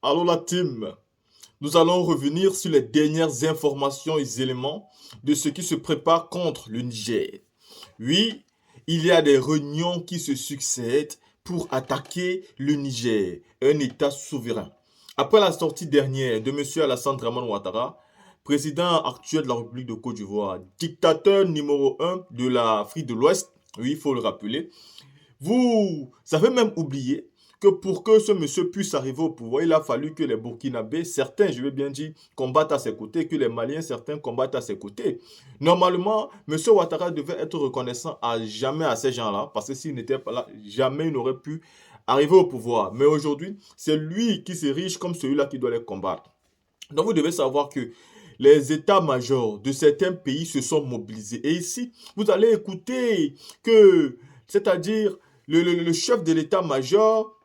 Alors la team, nous allons revenir sur les dernières informations et éléments de ce qui se prépare contre le Niger. Oui, il y a des réunions qui se succèdent pour attaquer le Niger, un État souverain. Après la sortie dernière de M. Alassane Draman Ouattara, président actuel de la République de Côte d'Ivoire, dictateur numéro un de l'Afrique de l'Ouest, oui, il faut le rappeler, vous avez même oublié que pour que ce monsieur puisse arriver au pouvoir, il a fallu que les Burkinabés, certains, je veux bien dire, combattent à ses côtés, que les Maliens, certains, combattent à ses côtés. Normalement, monsieur Ouattara devait être reconnaissant à jamais à ces gens-là, parce que s'il n'était pas là, jamais il n'aurait pu arriver au pouvoir. Mais aujourd'hui, c'est lui qui s'érige comme celui-là qui doit les combattre. Donc vous devez savoir que les états-majors de certains pays se sont mobilisés. Et ici, vous allez écouter que, c'est-à-dire le chef de l'état-major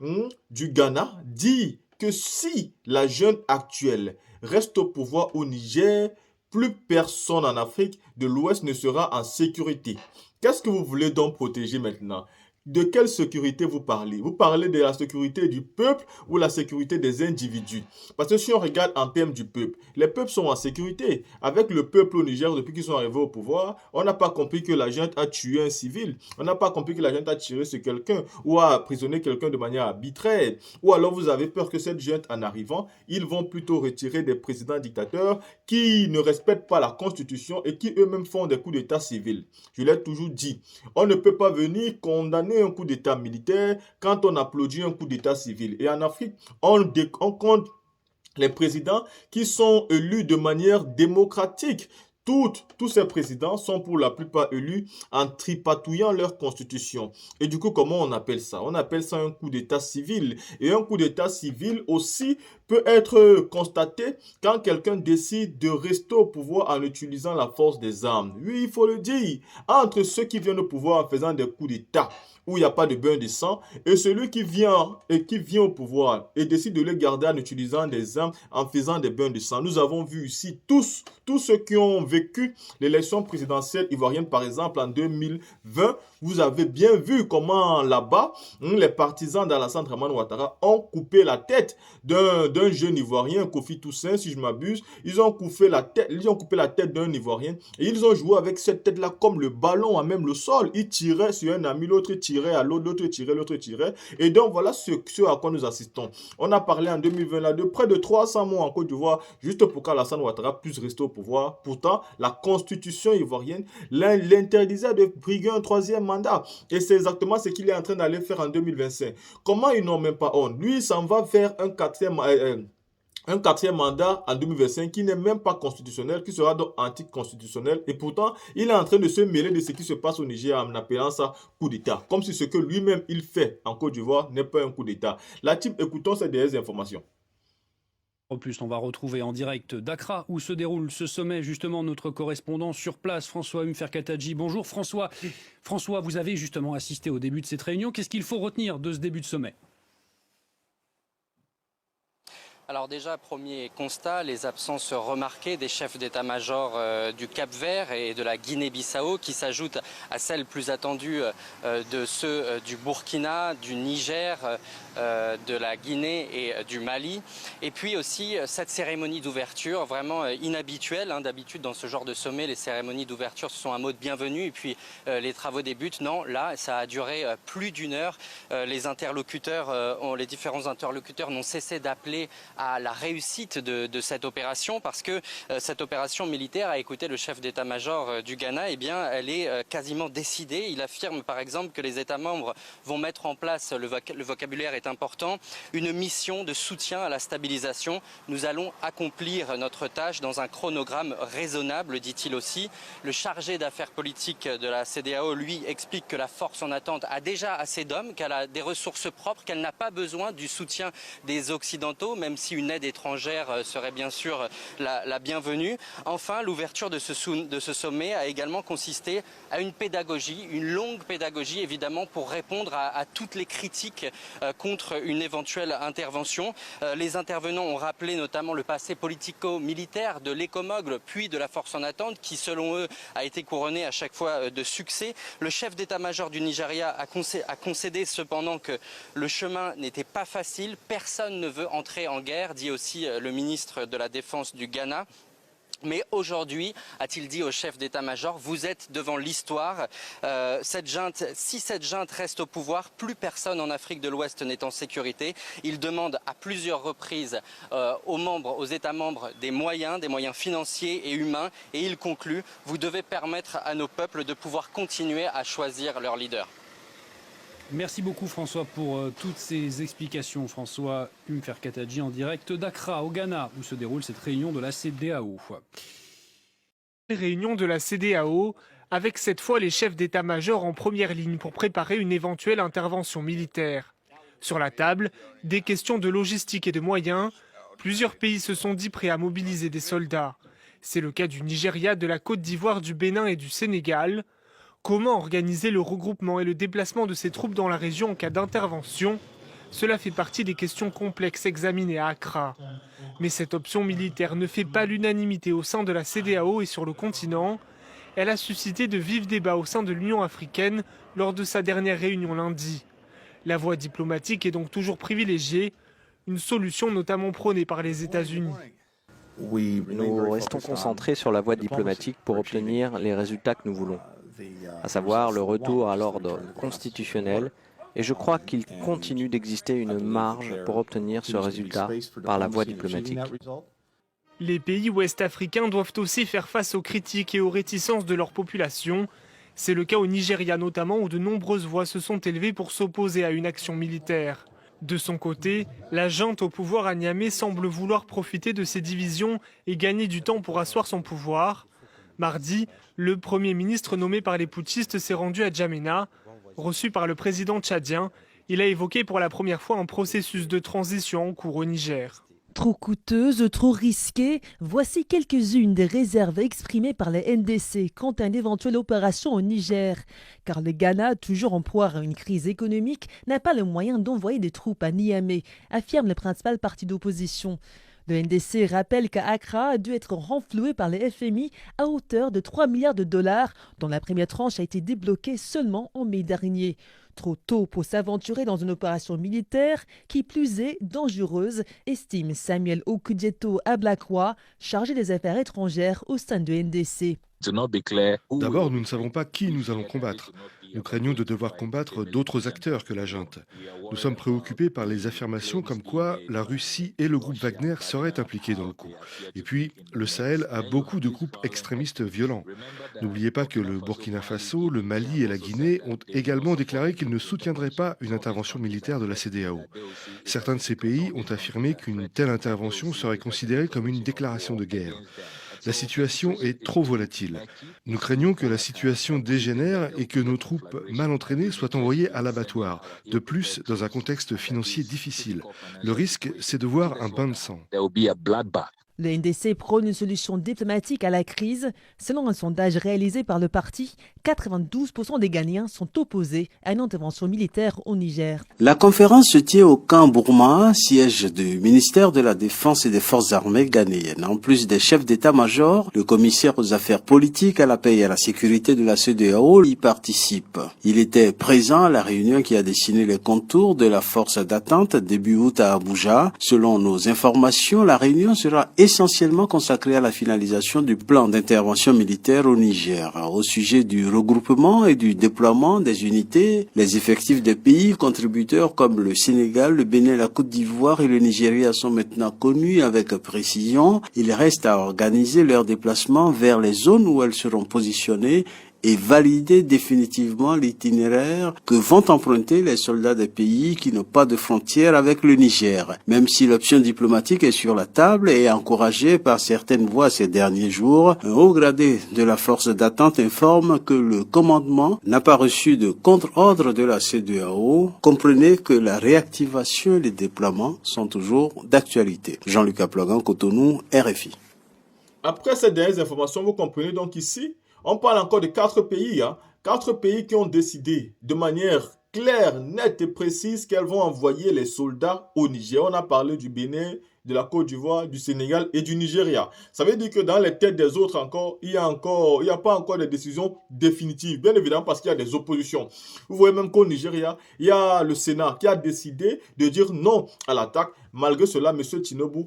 du Ghana dit que si la jeune actuelle reste au pouvoir au Niger, plus personne en Afrique de l'Ouest ne sera en sécurité. Qu'est-ce que vous voulez donc protéger maintenant? De quelle sécurité vous parlez? Vous parlez de la sécurité du peuple ou la sécurité des individus? Parce que si on regarde en termes du peuple, les peuples sont en sécurité. Avec le peuple au Niger, depuis qu'ils sont arrivés au pouvoir, on n'a pas compris que la junte a tué un civil. On n'a pas compris que la junte a tiré sur quelqu'un ou a emprisonné quelqu'un de manière arbitraire. Ou alors vous avez peur que cette junte, en arrivant, ils vont plutôt retirer des présidents dictateurs qui ne respectent pas la constitution et qui eux-mêmes font des coups d'état civils. Je l'ai toujours dit, on ne peut pas venir condamner un coup d'état militaire quand on applaudit un coup d'état civil. Et en Afrique, on compte les présidents qui sont élus de manière démocratique. Tous ces présidents sont pour la plupart élus en tripatouillant leur constitution. Et du coup, comment on appelle ça? On appelle ça un coup d'état civil. Et un coup d'état civil aussi peut être constaté quand quelqu'un décide de rester au pouvoir en utilisant la force des armes. Oui, il faut le dire. Entre ceux qui viennent au pouvoir en faisant des coups d'état, où il n'y a pas de bain de sang, et celui qui vient au pouvoir et décide de le garder en utilisant des armes, en faisant des bains de sang. Nous avons vu ici tous ceux qui ont vécu l'élection présidentielle ivoirienne, par exemple en 2020, vous avez bien vu comment là-bas, les partisans d'Alassane Draman Ouattara ont coupé la tête d'un jeune Ivoirien, Kofi Toussaint, si je m'abuse. Ils ont coupé la tête d'un Ivoirien et ils ont joué avec cette tête-là comme le ballon à même le sol. Ils tiraient sur un ami, l'autre tirait à l'autre, l'autre tirait. Et donc voilà ce à quoi nous assistons. On a parlé en 2020 là, de près de 300 mois en Côte d'Ivoire juste pour qu'Alassane Ouattara puisse rester au pouvoir. Pourtant, la constitution ivoirienne l'interdisait de briguer un troisième mandat. Et c'est exactement ce qu'il est en train d'aller faire en 2025. Comment ils n'ont même pas honte? Lui, il s'en va faire un quatrième mandat en 2025 qui n'est même pas constitutionnel, qui sera donc anticonstitutionnel. Et pourtant, il est en train de se mêler de ce qui se passe au Niger en appelant ça coup d'État. Comme si ce que lui-même il fait en Côte d'Ivoire n'est pas un coup d'État. La type, écoutons ces dernières informations. En plus, on va retrouver en direct d'Accra où se déroule ce sommet justement notre correspondant sur place, François Ferkatadji. Bonjour François. François, vous avez justement assisté au début de cette réunion. Qu'est-ce qu'il faut retenir de ce début de sommet ? Alors déjà, premier constat, les absences remarquées des chefs d'état-major du Cap-Vert et de la Guinée-Bissau qui s'ajoutent à celles plus attendues de ceux du Burkina, du Niger, de la Guinée et du Mali. Et puis aussi cette cérémonie d'ouverture vraiment inhabituelle. D'habitude dans ce genre de sommet, les cérémonies d'ouverture ce sont un mot de bienvenue et puis les travaux débutent. Non, là ça a duré plus d'une heure. Les différents interlocuteurs n'ont cessé d'appeler à la réussite de cette opération parce que cette opération militaire, a écouté le chef d'état-major du Ghana, eh bien, elle est quasiment décidée. Il affirme par exemple que les États membres vont mettre en place, le vocabulaire est important, une mission de soutien à la stabilisation. Nous allons accomplir notre tâche dans un chronogramme raisonnable, dit-il aussi. Le chargé d'affaires politiques de la CEDEAO, lui, explique que la force en attente a déjà assez d'hommes, qu'elle a des ressources propres, qu'elle n'a pas besoin du soutien des Occidentaux, même si une aide étrangère serait bien sûr la bienvenue. Enfin, l'ouverture de ce sommet a également consisté à une pédagogie, une longue pédagogie évidemment pour répondre à toutes les critiques contre une éventuelle intervention. Les intervenants ont rappelé notamment le passé politico-militaire de l'ECOMOG, puis de la force en attente, qui selon eux a été couronné à chaque fois de succès. Le chef d'état-major du Nigeria a concédé cependant que le chemin n'était pas facile. Personne ne veut entrer en guerre guerre, dit aussi le ministre de la Défense du Ghana. Mais aujourd'hui, a-t-il dit au chef d'état-major, vous êtes devant l'histoire. Si cette junte reste au pouvoir, plus personne en Afrique de l'Ouest n'est en sécurité. Il demande à plusieurs reprises aux États membres des moyens financiers et humains. Et il conclut, vous devez permettre à nos peuples de pouvoir continuer à choisir leur leader. Merci beaucoup François pour toutes ces explications. François Umferkataji en direct d'Accra au Ghana où se déroule cette réunion de la CEDEAO. Réunion de la CEDEAO avec cette fois les chefs d'état-major en première ligne pour préparer une éventuelle intervention militaire. Sur la table, des questions de logistique et de moyens. Plusieurs pays se sont dit prêts à mobiliser des soldats. C'est le cas du Nigeria, de la Côte d'Ivoire, du Bénin et du Sénégal. Comment organiser le regroupement et le déplacement de ces troupes dans la région en cas d'intervention? Cela fait partie des questions complexes examinées à Accra. Mais cette option militaire ne fait pas l'unanimité au sein de la CEDEAO et sur le continent. Elle a suscité de vifs débats au sein de l'Union africaine lors de sa dernière réunion lundi. La voie diplomatique est donc toujours privilégiée, une solution notamment prônée par les États-Unis. Nous restons concentrés sur la voie diplomatique pour obtenir les résultats que nous voulons, à savoir le retour à l'ordre constitutionnel, et je crois qu'il continue d'exister une marge pour obtenir ce résultat par la voie diplomatique. Les pays ouest-africains doivent aussi faire face aux critiques et aux réticences de leur population. C'est le cas au Nigeria notamment, où de nombreuses voix se sont élevées pour s'opposer à une action militaire. De son côté, la junte au pouvoir à Niamey semble vouloir profiter de ces divisions et gagner du temps pour asseoir son pouvoir. Mardi, le Premier ministre nommé par les putschistes s'est rendu à Djamena. Reçu par le président tchadien, il a évoqué pour la première fois un processus de transition en cours au Niger. Trop coûteuse, trop risquée, voici quelques-unes des réserves exprimées par les NDC quant à une éventuelle opération au Niger. Car le Ghana, toujours en proie à une crise économique, n'a pas le moyen d'envoyer des troupes à Niamey, affirme le principal parti d'opposition. Le NDC rappelle qu'Accra a dû être renfloué par les FMI à hauteur de 3 milliards de dollars, dont la première tranche a été débloquée seulement en mai dernier. Trop tôt pour s'aventurer dans une opération militaire qui plus est dangereuse, estime Samuel Okudjeto Ablakwa, chargé des affaires étrangères au sein de NDC. D'abord, nous ne savons pas qui nous allons combattre. Nous craignons de devoir combattre d'autres acteurs que la junte. Nous sommes préoccupés par les affirmations comme quoi la Russie et le groupe Wagner seraient impliqués dans le coup. Et puis, le Sahel a beaucoup de groupes extrémistes violents. N'oubliez pas que le Burkina Faso, le Mali et la Guinée ont également déclaré qu'ils ne soutiendraient pas une intervention militaire de la CEDEAO. Certains de ces pays ont affirmé qu'une telle intervention serait considérée comme une déclaration de guerre. La situation est trop volatile. Nous craignons que la situation dégénère et que nos troupes mal entraînées soient envoyées à l'abattoir. De plus, dans un contexte financier difficile. Le risque, c'est de voir un bain de sang. Le NDC prône une solution diplomatique à la crise. Selon un sondage réalisé par le parti, 92% des Ghanéens sont opposés à une intervention militaire au Niger. La conférence se tient au camp Bourma, siège du ministère de la Défense et des Forces armées ghanéennes. En plus des chefs d'état-major, le commissaire aux affaires politiques, à la paix et à la sécurité de la CEDEAO y participe. Il était présent à la réunion qui a dessiné les contours de la force d'attente début août à Abuja. Selon nos informations, la réunion sera essentiellement consacrée à la finalisation du plan d'intervention militaire au Niger. Au sujet du regroupement et du déploiement des unités, les effectifs des pays contributeurs comme le Sénégal, le Bénin, la Côte d'Ivoire et le Nigeria sont maintenant connus avec précision. Il reste à organiser leur déplacement vers les zones où elles seront positionnées et valider définitivement l'itinéraire que vont emprunter les soldats des pays qui n'ont pas de frontières avec le Niger. Même si l'option diplomatique est sur la table et encouragée par certaines voix ces derniers jours, un haut gradé de la force d'attente informe que le commandement n'a pas reçu de contre-ordre de la CEDEAO. Comprenez que la réactivation et les déploiements sont toujours d'actualité. Jean-Luc Aplogan, Cotonou, RFI. Après ces dernières informations, vous comprenez donc ici, on parle encore de 4 pays, 4 pays qui ont décidé de manière claire, nette et précise qu'elles vont envoyer les soldats au Niger. On a parlé du Bénin, de la Côte d'Ivoire, du Sénégal et du Nigeria. Ça veut dire que dans les têtes des autres encore, il n'y a pas encore de décision définitive, bien évidemment parce qu'il y a des oppositions. Vous voyez même qu'au Nigeria, il y a le Sénat qui a décidé de dire non à l'attaque. Malgré cela, M. Tinubu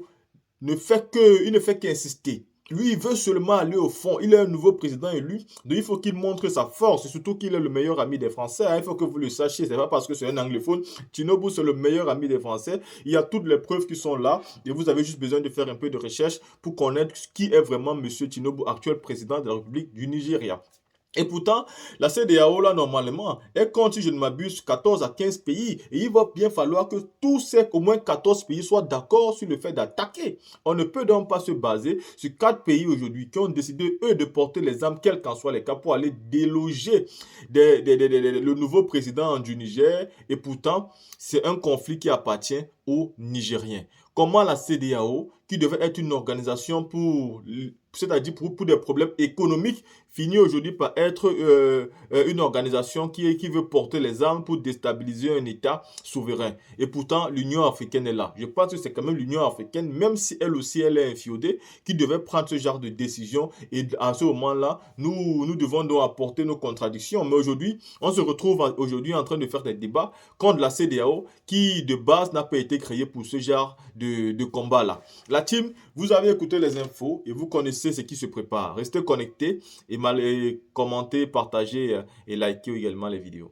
ne fait qu'insister. Lui, il veut seulement aller au fond. Il est un nouveau président élu, donc il faut qu'il montre sa force, et surtout qu'il est le meilleur ami des Français. Il faut que vous le sachiez, c'est pas parce que c'est un anglophone. Tinubu, c'est le meilleur ami des Français. Il y a toutes les preuves qui sont là, et vous avez juste besoin de faire un peu de recherche pour connaître qui est vraiment M. Tinubu, actuel président de la République du Nigeria. Et pourtant, la CEDEAO, là, normalement, elle compte, si je ne m'abuse, 14 à 15 pays. Et il va bien falloir que au moins 14 pays soient d'accord sur le fait d'attaquer. On ne peut donc pas se baser sur 4 pays aujourd'hui qui ont décidé, eux, de porter les armes, quels qu'en soient les cas, pour aller déloger le nouveau président du Niger. Et pourtant, c'est un conflit qui appartient aux Nigériens. Comment la CEDEAO, qui devait être une organisation c'est-à-dire pour des problèmes économiques, finit aujourd'hui par être une organisation qui veut porter les armes pour déstabiliser un État souverain. Et pourtant, l'Union africaine est là. Je pense que c'est quand même l'Union africaine, même si elle aussi elle est infiodée, qui devait prendre ce genre de décision. Et à ce moment-là, nous devons donc apporter nos contradictions. Mais aujourd'hui, on se retrouve aujourd'hui en train de faire des débats contre la CEDEAO, qui de base n'a pas été créée pour ce genre de combat-là. La team, vous avez écouté les infos et vous connaissez ce qui se prépare. Restez connectés et commentez, partagez et likez également les vidéos.